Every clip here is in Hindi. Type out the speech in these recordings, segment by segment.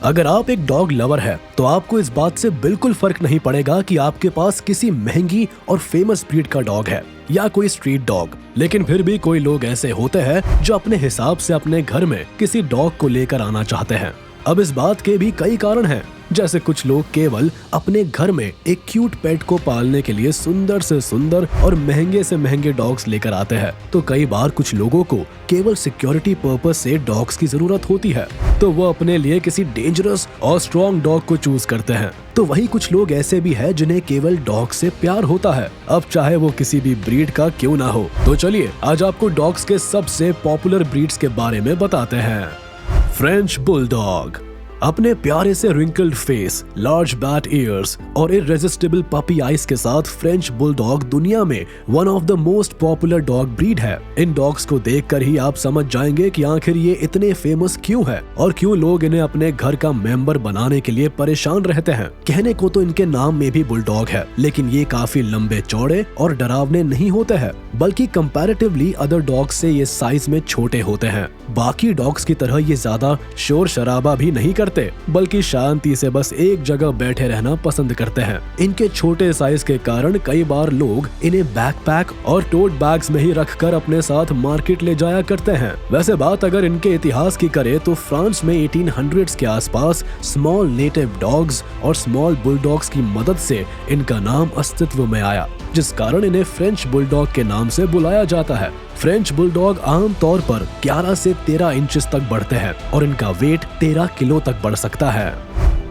अगर आप एक डॉग लवर है तो आपको इस बात से बिल्कुल फर्क नहीं पड़ेगा कि आपके पास किसी महंगी और फेमस ब्रीड का डॉग है या कोई स्ट्रीट डॉग। लेकिन फिर भी कोई लोग ऐसे होते हैं जो अपने हिसाब से अपने घर में किसी डॉग को लेकर आना चाहते हैं। अब इस बात के भी कई कारण हैं, जैसे कुछ लोग केवल अपने घर में एक क्यूट पेट को पालने के लिए सुंदर से सुंदर और महंगे से महंगे डॉग्स लेकर आते हैं, तो कई बार कुछ लोगों को केवल सिक्योरिटी पर्पस से डॉग्स की जरूरत होती है, तो वो अपने लिए किसी डेंजरस और स्ट्रॉन्ग डॉग को चूज करते हैं। तो वही कुछ लोग ऐसे भी हैं जिन्हें केवल डॉग से प्यार होता है, अब चाहे वो किसी भी ब्रीड का क्यों ना हो। तो चलिए आज आपको डॉग्स के सबसे पॉपुलर ब्रीड्स के बारे में बताते हैं। French bulldog. अपने प्यारे से wrinkled face, large bat years और इररेसिस्टिबल पपी आइज के साथ फ्रेंच बुलडॉग दुनिया में one of the most popular dog breed है। इन डॉग्स को देखकर ही आप समझ जाएंगे कि आखिर ये इतने फेमस क्यों है और क्यों लोग इन्हें अपने घर का मेंबर बनाने के लिए परेशान रहते हैं। कहने को तो इनके नाम में भी बुलडॉग है, लेकिन ये काफी लंबे चौड़े और डरावने नहीं होते हैं, बल्कि कंपैरेटिवली अदर डॉग्स से ये साइज में छोटे होते हैं। बाकी डॉग्स की तरह ये ज्यादा शोर शराबा भी नहीं करते, बल्कि शांति से बस एक जगह बैठे रहना पसंद करते हैं। इनके छोटे साइज के कारण कई बार लोग इन्हें बैकपैक और टोट बैग्स में ही रखकर अपने साथ मार्केट ले जाया करते हैं। वैसे बात अगर इनके इतिहास की करें तो फ्रांस में 1800s के आसपास स्मॉल नेटिव डॉग्स और स्मॉल बुलडॉग्स की मदद से इनका नाम अस्तित्व में आया, जिस कारण इन्हें फ्रेंच बुलडॉग के नाम से बुलाया जाता है। फ्रेंच बुलडॉग आम तौर पर 11 से 13 इंचेस तक बढ़ते हैं और इनका वेट 13 किलो तक बढ़ सकता है।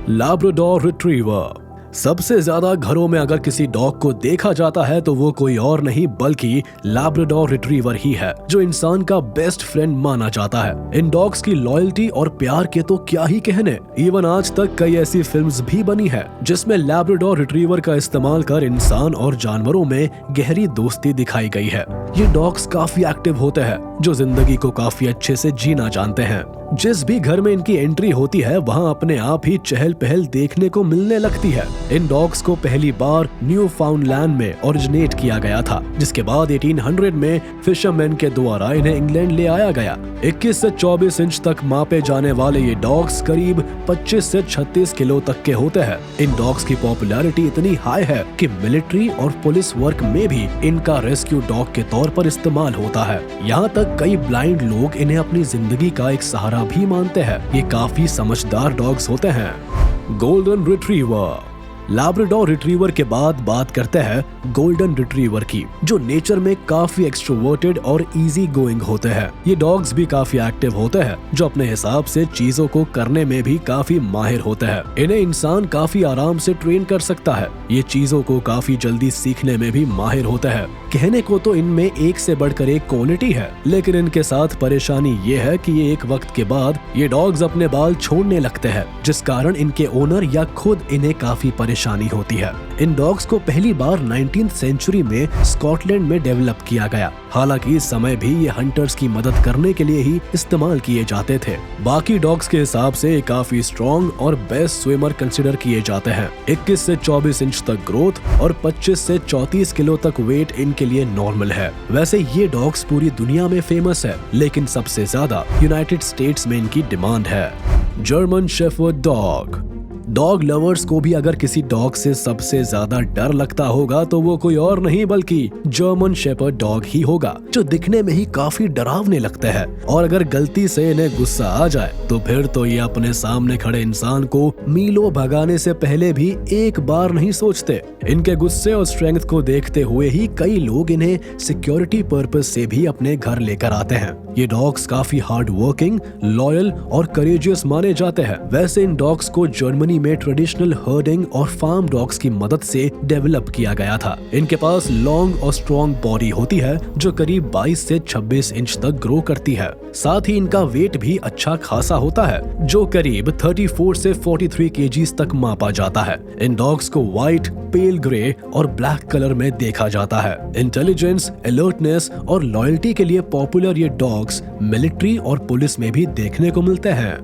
Labrador retriever. सबसे ज्यादा घरों में अगर किसी डॉग को देखा जाता है तो वो कोई और नहीं बल्कि लैब्राडोर रिट्रीवर ही है, जो इंसान का बेस्ट फ्रेंड माना जाता है। इन डॉग्स की लॉयल्टी और प्यार के तो क्या ही कहने। इवन आज तक कई ऐसी फिल्म्स भी बनी है जिसमें लैब्राडोर रिट्रीवर का इस्तेमाल कर इंसान और जानवरों में गहरी दोस्ती दिखाई गई है। ये डॉग्स काफी एक्टिव होते हैं, जो जिंदगी को काफी अच्छे से जीना जानते हैं। जिस भी घर में इनकी एंट्री होती है वहाँ अपने आप ही चहल पहल देखने को मिलने लगती है। इन डॉग्स को पहली बार न्यू फाउंडलैंड में ओरिजिनेट किया गया था, जिसके बाद 1800 में फिशरमैन के द्वारा इन्हें इंग्लैंड ले आया गया। 21 से 24 इंच तक मापे जाने वाले ये डॉग्स करीब 25 से 36 किलो तक के होते हैं। इन डॉग्स की पॉपुलैरिटी इतनी हाई है कि मिलिट्री और पुलिस वर्क में भी इनका रेस्क्यू डॉग के तौर पर इस्तेमाल होता है। यहाँ तक कई ब्लाइंड लोग इन्हें अपनी जिंदगी का एक सहारा भी मानते हैं। ये काफी समझदार डॉग्स होते हैं। Golden retriever. लैब्राडोर रिट्रीवर के बाद बात करते हैं गोल्डन रिट्रीवर की, जो नेचर में काफी एक्सट्रोवर्टेड और इजी गोइंग होते हैं। ये डॉग्स भी काफी एक्टिव होते हैं, जो अपने हिसाब से चीजों को करने में भी काफी माहिर होते हैं। इन्हें इंसान काफी आराम से ट्रेन कर सकता है। ये चीजों को काफी जल्दी सीखने में भी माहिर होते हैं। कहने को तो इनमें एक से बढ़कर एक क्वालिटी है, लेकिन इनके साथ परेशानी ये है कि ये एक वक्त के बाद ये डॉग्स अपने बाल छोड़ने लगते हैं, जिस कारण इनके ओनर या खुद इन्हें काफी परेशानी होती है। इन डॉग्स को पहली बार 19th सेंचुरी में स्कॉटलैंड में डेवलप किया गया। हालांकि इस समय भी ये हंटर्स की मदद करने के लिए ही इस्तेमाल किए जाते थे। बाकी डॉग्स के हिसाब से ये काफी स्ट्रॉन्ग और बेस्ट स्विमर कंसिडर किए जाते हैं। 21 से 24 इंच तक ग्रोथ और 25 से 34 किलो तक वेट इनके लिए नॉर्मल है। वैसे ये डॉग्स पूरी दुनिया में फेमस है, लेकिन सबसे ज्यादा यूनाइटेड स्टेट्स में इनकी डिमांड है। German shepherd dog. Dog lovers को भी अगर किसी डॉग से सबसे ज्यादा डर लगता होगा तो वो कोई और नहीं बल्कि जर्मन शेफर्ड डॉग ही होगा, जो दिखने में ही काफी डरावने लगते हैं। और अगर गलती से इन्हें गुस्सा आ जाए तो फिर तो ये अपने सामने खड़े इंसान को मीलों भगाने से पहले भी एक बार नहीं सोचते। इनके गुस्से और स्ट्रेंथ को देखते हुए ही कई लोग इन्हें सिक्योरिटी पर्पस से भी अपने घर लेकर आते हैं। ये डॉग्स काफी हार्ड वर्किंग, लॉयल और करेजियस माने जाते हैं। वैसे इन डॉग्स को जर्मनी में ट्रेडिशनल हर्डिंग और फार्म डॉग्स की मदद से डेवलप किया गया था। इनके पास लॉन्ग और स्ट्रॉन्ग बॉडी होती है, जो करीब 22 से 26 इंच तक ग्रो करती है। साथ ही इनका वेट भी अच्छा खासा होता है, जो करीब 34 से 43 केजीज तक मापा जाता है। इन डॉग्स को व्हाइट, पेल ग्रे और ब्लैक कलर में देखा जाता है। इंटेलिजेंस, अलर्टनेस और लॉयल्टी के लिए पॉपुलर ये डॉग्स मिलिट्री और पुलिस में भी देखने को मिलते हैं।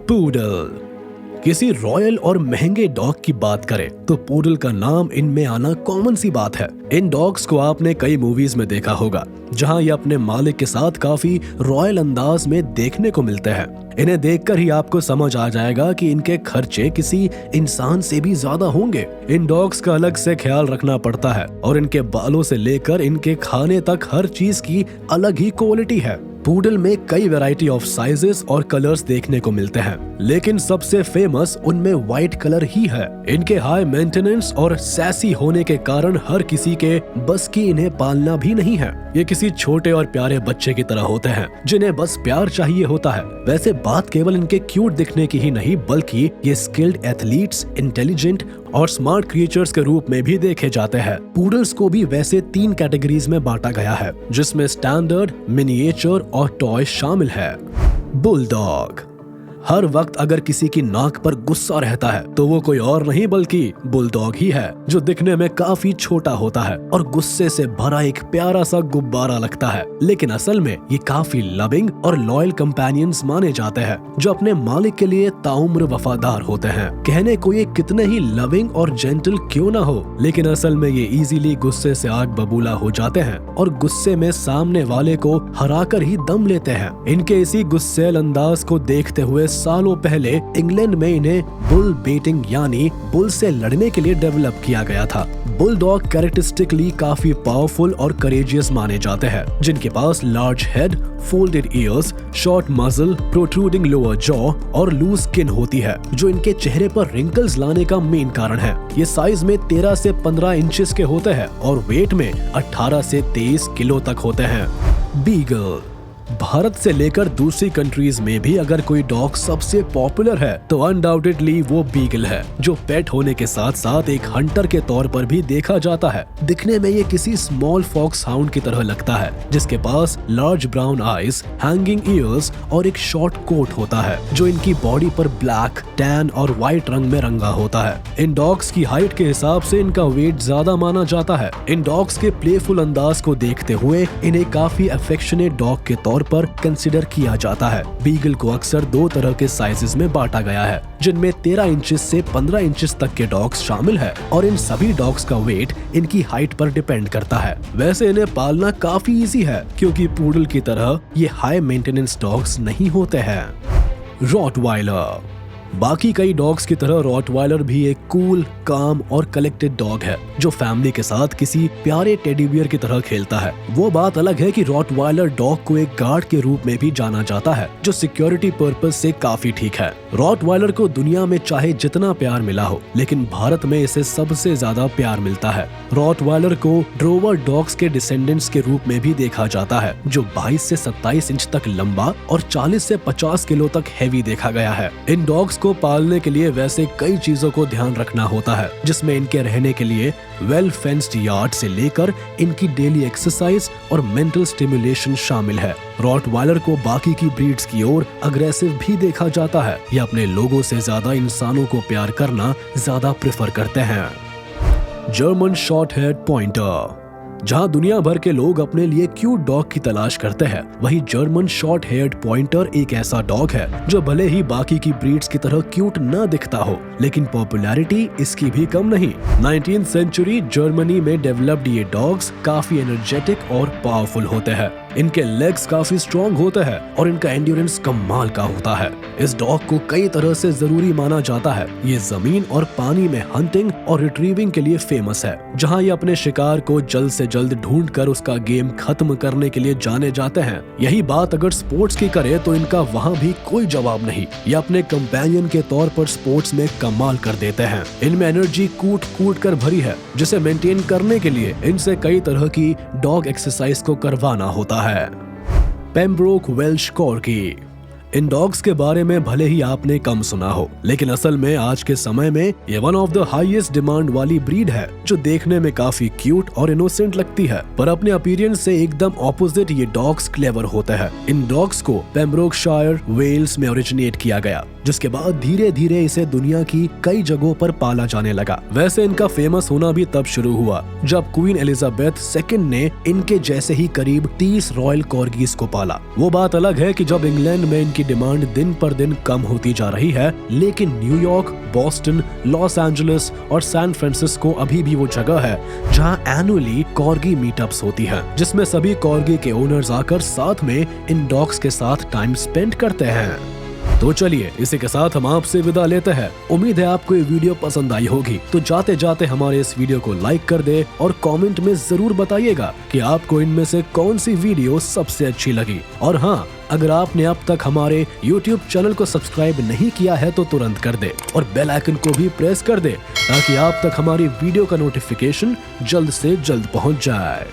पूडल। किसी रॉयल और महंगे डॉग की बात करें तो पूडल का नाम इनमें आना कॉमन सी बात है। इन डॉग्स को आपने कई मूवीज में देखा होगा, जहां ये अपने मालिक के साथ काफी रॉयल अंदाज में देखने को मिलते हैं। इन्हें देखकर ही आपको समझ आ जाएगा कि इनके खर्चे किसी इंसान से भी ज्यादा होंगे। इन डॉग्स का अलग से ख्याल रखना पड़ता है और इनके बालों से लेकर इनके खाने तक हर चीज की अलग ही क्वालिटी है। पूडल में कई वैरायटी ऑफ साइजेस और कलर्स देखने को मिलते हैं, लेकिन सबसे फेमस उनमें व्हाइट कलर ही है। इनके हाई मेंटेनेंस और सैसी होने के कारण हर किसी के बस की इन्हें पालना भी नहीं है। ये किसी छोटे और प्यारे बच्चे की तरह होते हैं जिन्हें बस प्यार चाहिए होता है। वैसे बात केवल इनके क्यूट दिखने की ही नहीं, बल्कि ये स्किल्ड एथलीट्स, इंटेलिजेंट और स्मार्ट क्रिएचर्स के रूप में भी देखे जाते हैं। पूडल्स को भी वैसे 3 कैटेगरीज में बांटा गया है, जिसमें स्टैंडर्ड, मिनिएचर और टॉय शामिल है। बुलडॉग हर वक्त अगर किसी की नाक पर गुस्सा रहता है तो वो कोई और नहीं बल्कि बुलडॉग ही है, जो दिखने में काफी छोटा होता है और गुस्से से भरा एक प्यारा सा गुब्बारा लगता है। लेकिन असल में ये काफी लविंग और लॉयल कंपेनियंस माने जाते हैं, जो अपने मालिक के लिए ताउम्र वफादार होते हैं। कहने को ये कितने ही लविंग और जेंटल क्यों ना हो, लेकिन असल में ये इजीली गुस्से से आग बबूला हो जाते हैं और गुस्से में सामने वाले को हराकर ही दम लेते हैं। इनके इसी गुस्सेल अंदाज को देखते हुए सालों पहले इंग्लैंड में इन्हें बुल बेटिंग यानी बुल से लड़ने के लिए डेवलप किया गया था। बुलडॉग कैरेक्टरिस्टिकली काफी पावरफुल और करेजियस माने जाते हैं, जिनके पास large head, folded ears, short muscle, protruding lower jaw और लूज स्किन होती है, जो इनके चेहरे पर रिंकल्स लाने का मेन कारण है। ये साइज में 13 से 15 इंचेस के होते हैं और वेट में 18 से 23 किलो तक होते हैं। बीगल भारत से लेकर दूसरी कंट्रीज में भी अगर कोई डॉग सबसे पॉपुलर है तो अनडाउटेडली वो बीगल है, जो पेट होने के साथ साथ एक हंटर के तौर पर भी देखा जाता है। दिखने में ये किसी स्मॉल फॉक्स हाउंड की तरह लगता है, जिसके पास large brown eyes, hanging ears और एक शॉर्ट कोट होता है, जो इनकी बॉडी पर ब्लैक, टैन और व्हाइट रंग में रंगा होता है। इन डॉग्स की हाइट के हिसाब से इनका वेट ज्यादा माना जाता है। इन डॉग्स के प्लेफुल अंदाज को देखते हुए इन्हें काफी अफेक्शनेट डॉग के तौर पर कंसिडर किया जाता है। बीगल को अक्सर 2 तरह के साइजेस में बांटा गया है, जिनमें 13 इंचेस से 15 इंचेस तक के डॉग्स शामिल है और इन सभी डॉग्स का वेट इनकी हाइट पर डिपेंड करता है। वैसे इन्हें पालना काफी इजी है, क्योंकि पूडल की तरह ये हाई मेंटेनेंस डॉग्स नहीं होते हैं। रॉटवाइलर बाकी कई डॉग्स की तरह रॉटवाइलर भी एक कूल, काम और कलेक्टेड डॉग है, जो फैमिली के साथ किसी प्यारे टेडी बियर की तरह खेलता है। वो बात अलग है कि रॉटवाइलर डॉग को एक गार्ड के रूप में भी जाना जाता है, जो सिक्योरिटी पर्पस से काफी ठीक है। रॉटवाइलर को दुनिया में चाहे जितना प्यार मिला हो, लेकिन भारत में इसे सबसे ज्यादा प्यार मिलता है। रॉटवाइलर को ड्रोवर डॉग्स के डिसेंडेंट्स के रूप में भी देखा जाता है, जो 22 से 27 इंच तक लंबा और 40 से 50 किलो तक हैवी देखा गया है। इन डॉग्स को पालने के लिए वैसे कई चीजों को ध्यान रखना होता है, जिसमें इनके रहने के लिए वेल फेंस्ड यार्ड से लेकर इनकी डेली एक्सरसाइज और मेंटल स्टिमुलेशन शामिल है। रॉटवाइलर को बाकी की ब्रीड्स की ओर अग्रेसिव भी देखा जाता है। ये अपने लोगों से ज्यादा इंसानों को प्यार करना ज्यादा प्रेफर करते हैं। जर्मन शॉर्ट हेयर्ड पॉइंटर जहां दुनिया भर के लोग अपने लिए क्यूट डॉग की तलाश करते हैं, वहीं जर्मन शॉर्ट हेयर्ड पॉइंटर एक ऐसा डॉग है जो भले ही बाकी की ब्रीड्स की तरह क्यूट न दिखता हो, लेकिन पॉपुलैरिटी इसकी भी कम नहीं। 19वीं सेंचुरी जर्मनी में डेवलप्ड ये डॉग्स काफी एनर्जेटिक और पावरफुल होते हैं। इनके लेग्स काफी स्ट्रॉन्ग होते हैं और इनका एंड्योरेंस कमाल का होता है। इस डॉग को कई तरह से जरूरी माना जाता है। ये जमीन और पानी में हंटिंग और रिट्रीविंग के लिए फेमस है, जहां ये अपने शिकार को जल्द से जल्द ढूंढकर उसका गेम खत्म करने के लिए जाने जाते हैं। यही बात अगर स्पोर्ट्स की करे तो इनका वहां भी कोई जवाब नहीं। ये अपने कंपेनियन के तौर पर स्पोर्ट्स में कमाल कर देते हैं। इनमें एनर्जी कूट कूट कर भरी है, जिसे मेंटेन करने के लिए इनसे कई तरह की डॉग एक्सरसाइज को करवाना होता है। पेम्ब्रोक वेल्श कॉर्गी इन डॉग्स के बारे में भले ही आपने कम सुना हो, लेकिन असल में आज के समय में ये one of the highest demand वाली ब्रीड है, जो देखने में काफी क्यूट और इनोसेंट लगती है, पर अपने अपीयरेंस से एकदम ऑपोजिट ये डॉग्स क्लेवर होते हैं। इन डॉग्स को पेम्ब्रोकशायर, वेल्स में ओरिजिनेट किया गया, जिसके बाद धीरे धीरे इसे दुनिया की कई जगहों पर पाला जाने लगा। वैसे इनका फेमस होना भी तब शुरू हुआ जब क्वीन एलिजाबेथ सेकंड ने इनके जैसे ही करीब 30 रॉयल कॉर्गीज को पाला। वो बात अलग है कि जब इंग्लैंड में इनकी डिमांड दिन पर दिन कम होती जा रही है, लेकिन न्यूयॉर्क, बॉस्टन, लॉस एंजलिस और सैन फ्रांसिस्को अभी भी वो जगह है जहां एनुअली कॉर्गी मीटअप्स होती हैं, जिसमें सभी कॉर्गी के ओनर्स आकर साथ में इन डॉग्स के साथ टाइम स्पेंड करते हैं। तो चलिए इसी के साथ हम आपसे विदा लेते हैं। उम्मीद है आपको ये वीडियो पसंद आई होगी। तो जाते जाते हमारे इस वीडियो को लाइक कर दे और कमेंट में जरूर बताइएगा कि आपको इनमें से कौन सी वीडियो सबसे अच्छी लगी। और हाँ, अगर आपने अब तक हमारे YouTube चैनल को सब्सक्राइब नहीं किया है तो तुरंत कर दे और बेल आइकन को भी प्रेस कर दे ताकि आप तक हमारी वीडियो का नोटिफिकेशन जल्द से जल्द पहुंच जाए।